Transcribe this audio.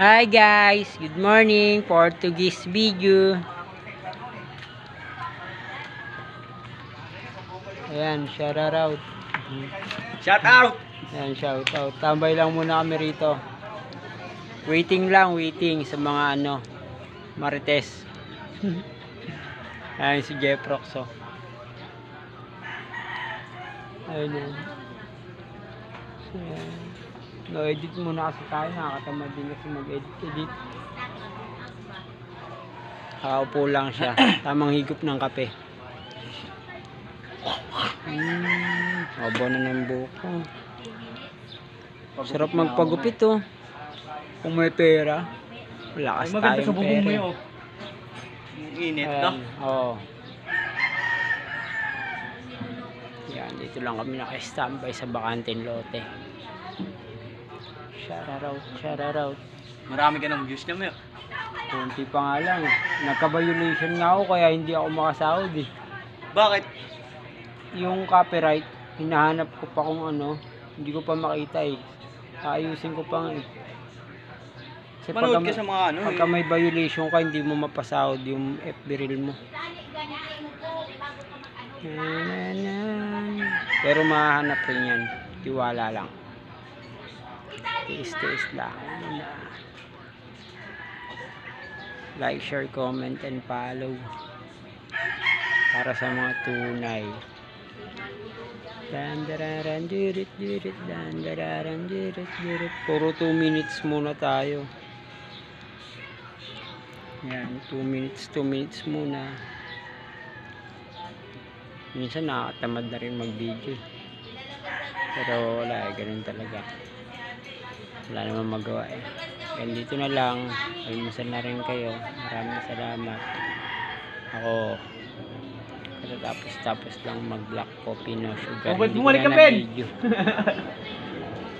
Hi guys, good morning. Portuguese video. Ayan, shout out. Shout out! Ayan, shout out. Tambay lang muna kami rito. Waiting sa mga Marites. Ayan si Jeprox, oh. Ayan yun. No-edit muna kasi tayo. Nakakatamad din kasi mag-edit. Kaupo lang siya. Tamang higop ng kape. Haba na ng buko. Sarap magpagupit, oh. Kung may pera. Lakas maganda sa tayong bubong mo pera. yun. Yung init, no? Oo. Yan, dito lang kami naka-standby sa Bacanten Lote. Shout out. Marami ka ng views naman yun. Kunti pa nga lang. Nagka-violation nga ako kaya hindi ako makasahod eh. Bakit? Yung copyright, hinahanap ko pa kung hindi ko pa makita eh. Ayusin ko pa nga eh. Kasi Manood ka sa mga pagka may violation ka, hindi mo mapasahod yung FB reel mo. Pero mahanap rin yan. Tiwala lang. Tiis lang. Like, share, comment, and follow. Para sa mga tunay. Puro 2 minutes muna tayo. Yan, 2 minutes muna. Minsan nakakatamad na rin mag-video. Pero wala, ganun talaga. Wala naman magawa eh. Yan, dito na lang. Almusal na rin kayo. Maraming salamat. Ako tapos lang mag black coffee no sugar. Bumalik ka, Ben!